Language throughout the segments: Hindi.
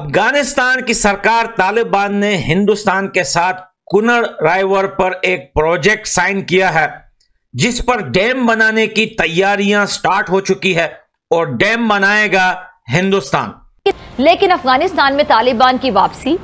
अफगानिस्तान की सरकार तालिबान ने हिंदुस्तान के साथ कुनर राइवर पर एक प्रोजेक्ट साइन किया है जिस पर डैम बनाने की तैयारियां स्टार्ट हो चुकी है और डैम बनाएगा हिंदुस्तान। लेकिन अफगानिस्तान में तालिबान की वापसी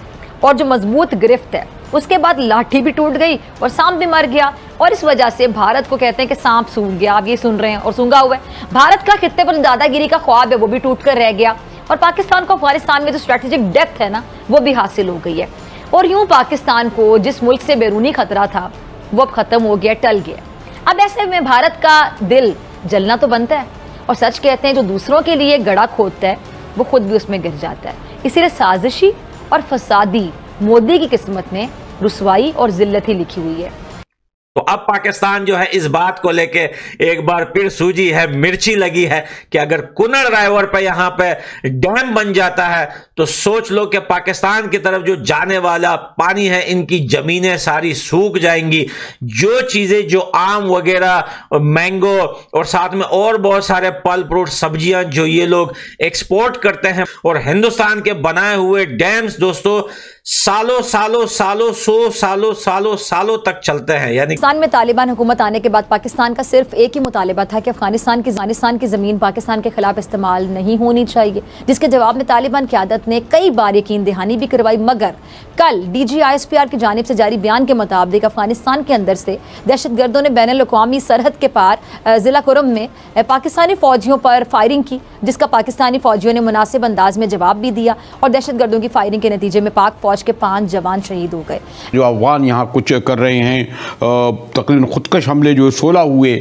और जो मजबूत गिरफ्त है उसके बाद लाठी भी टूट गई और सांप भी मर गया और इस वजह से भारत को कहते हैं कि सांप सूख गया। आप ये सुन रहे हैं और सूंघा हुआ है। भारत का खित्ते पर दादागिरी का ख्वाब है वो भी टूट कर रह गया और पाकिस्तान को अफगानिस्तान में जो स्ट्रेटेजिक डेप्थ है ना वो भी हासिल हो गई है। और यूं पाकिस्तान को जिस मुल्क से बैरूनी खतरा था वो अब खत्म हो गया, टल गया। अब ऐसे में भारत का दिल जलना तो बनता है और सच कहते हैं जो दूसरों के लिए गड़ा खोदता है वो खुद भी उसमें गिर जाता है। इसीलिए साजिशी और फसादी मोदी की किस्मत में रुसवाई और जिल्लत ही लिखी हुई है। तो अब पाकिस्तान जो है इस बात को लेके एक बार फिर सूझी है, मिर्ची लगी है कि अगर कुनर राइवर पे यहां पे डैम बन जाता है तो सोच लो कि पाकिस्तान की तरफ जो जाने वाला पानी है, इनकी जमीनें सारी सूख जाएंगी। जो चीजें, जो आम वगैरह, मैंगो और साथ में और बहुत सारे फल फ्रूट सब्जियां जो ये लोग एक्सपोर्ट करते हैं, और हिंदुस्तान के बनाए हुए डैम्स दोस्तों सालों सालों सालों सालों तक चलते हैं। यानी पाकिस्तान में तालिबान हुकूमत आने के बाद पाकिस्तान का सिर्फ एक ही मुतालिबा था कि अफगानिस्तान की जमीन पाकिस्तान के खिलाफ इस्तेमाल नहीं होनी चाहिए, जिसके जवाब में तालिबान क़यादत ने कई बार यकीन दहानी भी करवाई। मगर कल DGISPR की जानिब से जारी बयान के मुताबिक अफगानिस्तान के अंदर से दहशतगर्दों ने बैनुल-अक़वामी सरहद के पार जिला कुरम में पाकिस्तानी फौजियों पर फायरिंग की, जिसका पाकिस्तानी फौजियों ने मुनासिब अंदाज में जवाब भी दिया और दहशतगर्दों की फायरिंग के नतीजे में पाक फौज के 5 जवान शहीद हो गए। जो अफगान यहाँ कुछ कर रहे हैं, तकरीबन खुदकश हमले जो 16 हुए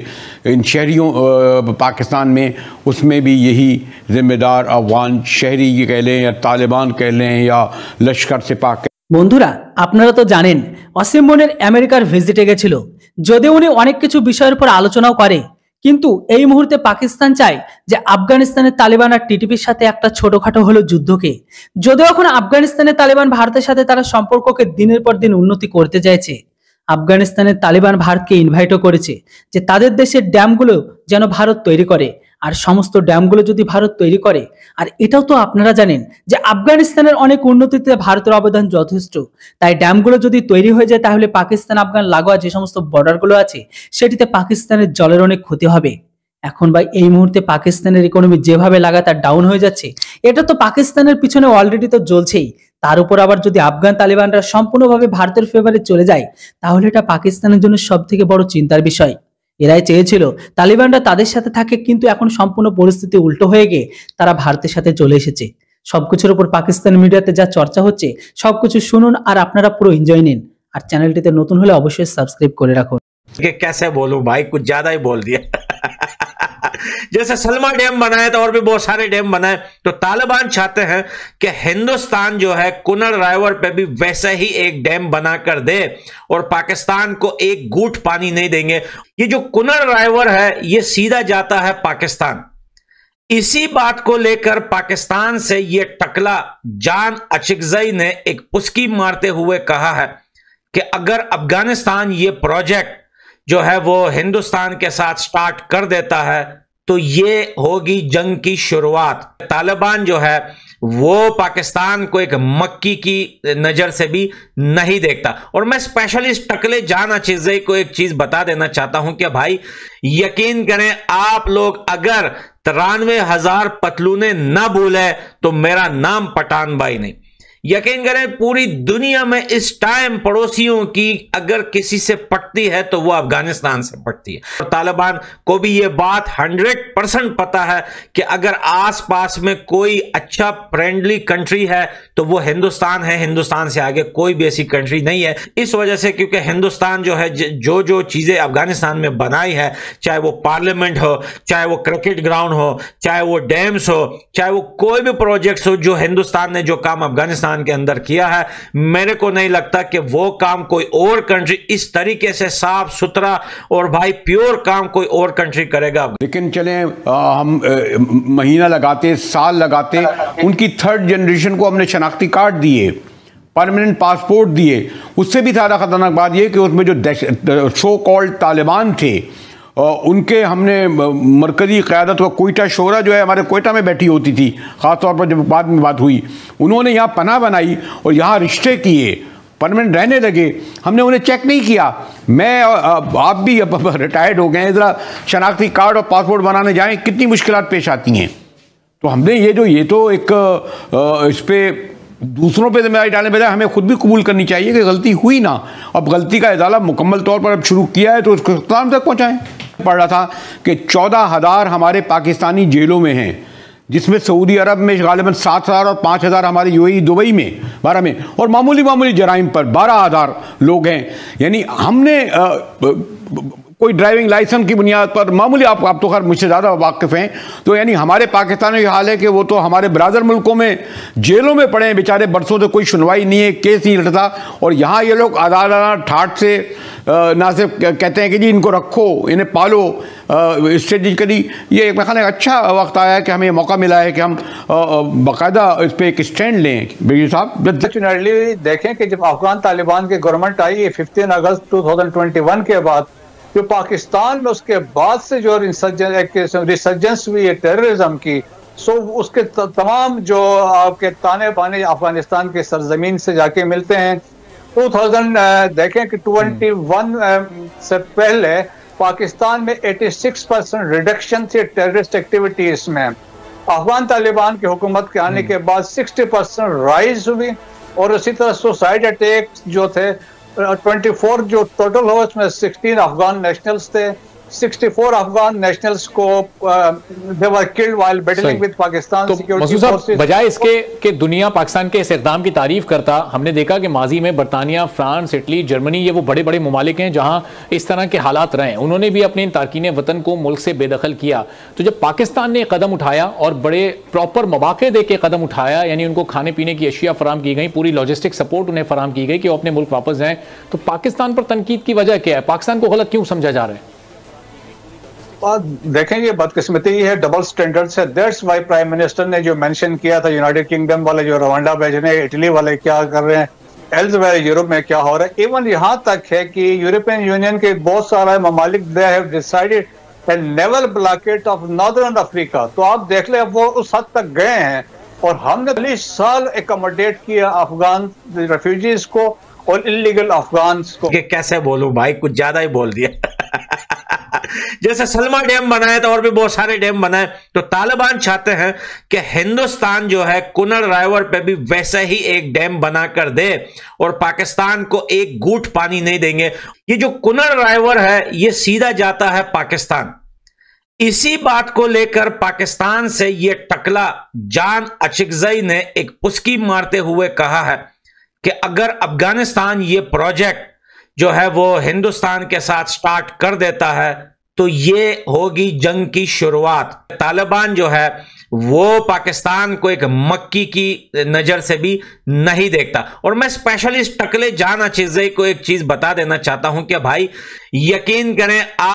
इन शहरियों पाकिस्तान में, उसमें भी यही जिम्मेदार अफगान शहरी कह लें या तालिबान कह लें या लश्कर सिपाह। বন্ধুরা আপনারা তো জানেন অসীম মনির আমেরিকার ভিজিটে গেছিল, যদিও উনি অনেক কিছু বিষয়ের উপর আলোচনাও করে, কিন্তু এই মুহূর্তে পাকিস্তান চায় যে আফগানিস্তানের তালিবান আর টিটিপির সাথে একটা ছোটখাটো হলো যুদ্ধকে। যদিও এখন আফগানিস্তানের তালিবান ভারতের সাথে তারা সম্পর্ককে দিনের পর দিন উন্নতি করতে চাইছে। আফগানিস্তানের তালিবান ভারতকে ইনভাইটও করেছে যে তাদের দেশের ড্যামগুলো যেন ভারত তৈরি করে, আর সমস্ত ড্যামগুলো যদি ভারত তৈরি করে, আর এটাও তো আপনারা জানেন যে আফগানিস্তানের অনেক উন্নতিতে ভারতের অবদান যথেষ্ট, তাই ড্যামগুলো যদি তৈরি হয়ে যায় তাহলে পাকিস্তান আফগান লাগোয়া যে সমস্ত বর্ডারগুলো আছে সেটিতে পাকিস্তানের জলের অনেক ক্ষতি হবে। এখন ভাই এই মুহূর্তে পাকিস্তানের ইকোনমি যেভাবে লাগাতার ডাউন হয়ে যাচ্ছে, এটা তো পাকিস্তানের পিছনে অলরেডি তো জ্বলছেই, তার উপর আবার যদি আফগান তালিবানরা সম্পূর্ণভাবে ভারতের ফেভারে চলে যায় তাহলে এটা পাকিস্তানের জন্য সবথেকে বড় চিন্তার বিষয়। এরাই চেয়েছিল তালিবানরা তাদের সাথে থাকে, কিন্তু এখন সম্পূর্ণ পরিস্থিতি উল্টো হয়ে গিয়ে তারা ভারতের সাথে চলে এসেছে। সবকিছুর উপর পাকিস্তান মিডিয়াতে যা চর্চা হচ্ছে সবকিছু শুনুন আর আপনারা পুরো এনজয় নিন। আর চ্যানেলটিতে নতুন হলে অবশ্যই সাবস্ক্রাইব করে রাখুন। कैसे बोलूं भाई, कुछ ज्यादा ही बोल दिया। जैसे सलमा डैम बनाया था और भी बहुत सारे डैम बनाए, तो तालिबान चाहते हैं कि हिंदुस्तान जो है कुनर राइवर पे भी वैसे ही एक डैम बनाकर दे और पाकिस्तान को एक घूंट पानी नहीं देंगे। ये जो कुनर राइवर है ये सीधा जाता है पाकिस्तान। इसी बात को लेकर पाकिस्तान से ये टकला जान अचिकजई ने एक पुस्की मारते हुए कहा है कि अगर अफगानिस्तान ये प्रोजेक्ट जो है वो हिंदुस्तान के साथ स्टार्ट कर देता है तो ये होगी जंग की शुरुआत। तालिबान जो है वो पाकिस्तान को एक मक्की की नजर से भी नहीं देखता। और मैं स्पेशली टकले जान अचिकजई को एक चीज बता देना चाहता हूं कि भाई यकीन करें, आप लोग अगर 93,000 पतलूने न भूले तो मेरा नाम पठान भाई नहीं। यकीन करें पूरी दुनिया में इस टाइम पड़ोसियों की अगर किसी से पटती है तो वो अफगानिस्तान से पटती है। और तालिबान को भी ये बात 100% पता है कि अगर आसपास में कोई अच्छा फ्रेंडली कंट्री है तो वो हिंदुस्तान है। हिंदुस्तान से आगे कोई भी ऐसी कंट्री नहीं है। इस वजह से क्योंकि हिंदुस्तान जो है जो चीजें अफगानिस्तान में बनाई है, चाहे वो पार्लियामेंट हो, चाहे वो क्रिकेट ग्राउंड हो, चाहे वो डैम्स हो, चाहे वो कोई भी प्रोजेक्ट्स हो, जो हिंदुस्तान ने जो काम अफगानिस्तान के अंदर किया है, मेरे को नहीं लगता कि वो काम कोई और कंट्री इस तरीके से साफ सुथरा और भाई प्योर काम कोई और कंट्री करेगा। लेकिन चलें हम महीना लगाते, साल लगाते, उनकी 3rd जनरेशन को हमने शनाख्ती कार्ड दिए, परमानेंट पासपोर्ट दिए। उससे भी ज़्यादा खतरनाक बात यह कि उसमें जो सो कॉल्ड तालिबान थे उनके हमने मरकजी क़यादत को कोयटा शोरा जो है हमारे कोयटा में बैठी होती थी, ख़ासतौर पर जब बाद में बात हुई, उन्होंने यहाँ पनाह बनाई और यहाँ रिश्ते किए, परमानेंट रहने लगे। हमने उन्हें चेक नहीं किया। मैं आप भी अब रिटायर्ड हो गए हैं, ज़रा शनाख्ती कार्ड और पासपोर्ट बनाने जाएं, कितनी मुश्किलात पेश आती हैं। तो हमने ये तो एक इस पर दूसरों पे जिम्मेदारी डालने बजाय हमें खुद भी कबूल करनी चाहिए कि गलती हुई ना। अब गलती का इजाला मुकम्मल तौर पर अब शुरू किया है तो उसको इख्तिताम तक पहुँचाएँ। पढ़ रहा था कि 14,000 हमारे पाकिस्तानी जेलों में हैं, जिसमें सऊदी अरब में गालिबन 7,000 और 5,000 हमारे यूएई दुबई में 12 में, और मामूली जराइम पर 12,000 लोग हैं। यानी हमने कोई ड्राइविंग लाइसेंस की बुनियाद पर मामूली, आप तो खैर मुझसे ज़्यादा वाकिफ़ हैं, तो यानी हमारे पाकिस्तानी हाल है कि वो तो हमारे ब्रादर मुल्कों में जेलों में पड़े हैं बेचारे, बरसों से कोई सुनवाई नहीं है, केस नहीं लड़ता, और यहाँ ये लोग आदालत ठाट से ना सिर्फ कहते हैं कि जी इनको रखो, इन्हें पालो, स्ट्रेटजिकली ये एक मेरा अच्छा वक्त आया है कि हमें मौका मिला है कि हम बाकायदा इस पर एक स्टैंड लें। बेगी साहब देखें कि जब अफगान तालिबान की गवर्नमेंट आई 15 अगस्त 2021 के बाद, जो पाकिस्तान में उसके बाद से जो रिसर्जेंस हुई है टेररिज्म की, सो उसके तमाम जो आपके ताने बाने अफगानिस्तान के सरजमीन से जाके मिलते हैं। 2000 देखें कि 21 से पहले पाकिस्तान में 86% रिडक्शन थी टेररिस्ट एक्टिविटीज में। अफगान तालिबान की हुकूमत के आने के बाद 60% राइज हुई, और इसी तरह सुसाइड अटैक जो थे 24 जो टोटल हो, उसमें 16 अफगान नेशनल्स थे। 64 अफगान नेशनल्स को they were killed while battling with Pakistan security forces. बजाय इसके कि दुनिया पाकिस्तान के इस इक़दाम की तारीफ करता, हमने देखा कि माजी में बरतानिया, फ्रांस, इटली, जर्मनी, ये वो बड़े बड़े ममालिक हैं जहां इस तरह के हालात रहे, उन्होंने भी अपने तारकीन वतन को मुल्क से बेदखल किया। तो जब पाकिस्तान ने कदम उठाया और बड़े प्रॉपर मौके दे के कदम उठाया, यानी उनको खाने पीने की अशिया फराम की गई, पूरी लॉजिस्टिक सपोर्ट उन्हें फराम की गई कि वो अपने मुल्क वापस जाएं, तो पाकिस्तान पर तनकीद की वजह क्या है? पाकिस्तान को गलत क्यों समझा जा रहा है? देखें, ये बदकिस्मती है, डबल स्टैंडर्ड्स है। दैट्स वाई प्राइम मिनिस्टर ने जो मेंशन किया था, यूनाइटेड किंगडम वाले जो रवांडा भेज रहे हैं, इटली वाले क्या कर रहे हैं, एल्सवेयर यूरोप में क्या हो रहा है, इवन यहाँ तक है कि यूरोपियन यूनियन के बहुत सारे ममालिक they have decided a naval blockade of northern Africa. तो आप देख ले वो उस हद तक गए हैं, और हमने 40 साल एकोमोडेट किया अफगान रेफ्यूजीज को और इलीगल अफगान को। कैसे बोलूं भाई, कुछ ज्यादा ही बोल दिया। जैसे सलमा डैम बनाया था और भी बहुत सारे डैम बनाए, तो तालिबान चाहते हैं कि हिंदुस्तान जो है कुनर रायवर पे भी वैसे ही एक डैम बनाकर दे, और पाकिस्तान को एक घूंट पानी नहीं देंगे। ये जो कुनर रायवर है ये सीधा जाता है पाकिस्तान। इसी बात को लेकर पाकिस्तान से ये टकला जान अचिकजई ने एक पुस्की मारते हुए कहा है कि अगर अफगानिस्तान ये प्रोजेक्ट जो है वो हिंदुस्तान के साथ स्टार्ट कर देता है तो ये होगी जंग की शुरुआत। तालिबान जो है वो पाकिस्तान को एक मक्की की नजर से भी नहीं देखता। और मैं स्पेशली इस टकले जान अचिकजई को एक चीज बता देना चाहता हूं कि भाई यकीन करें, आप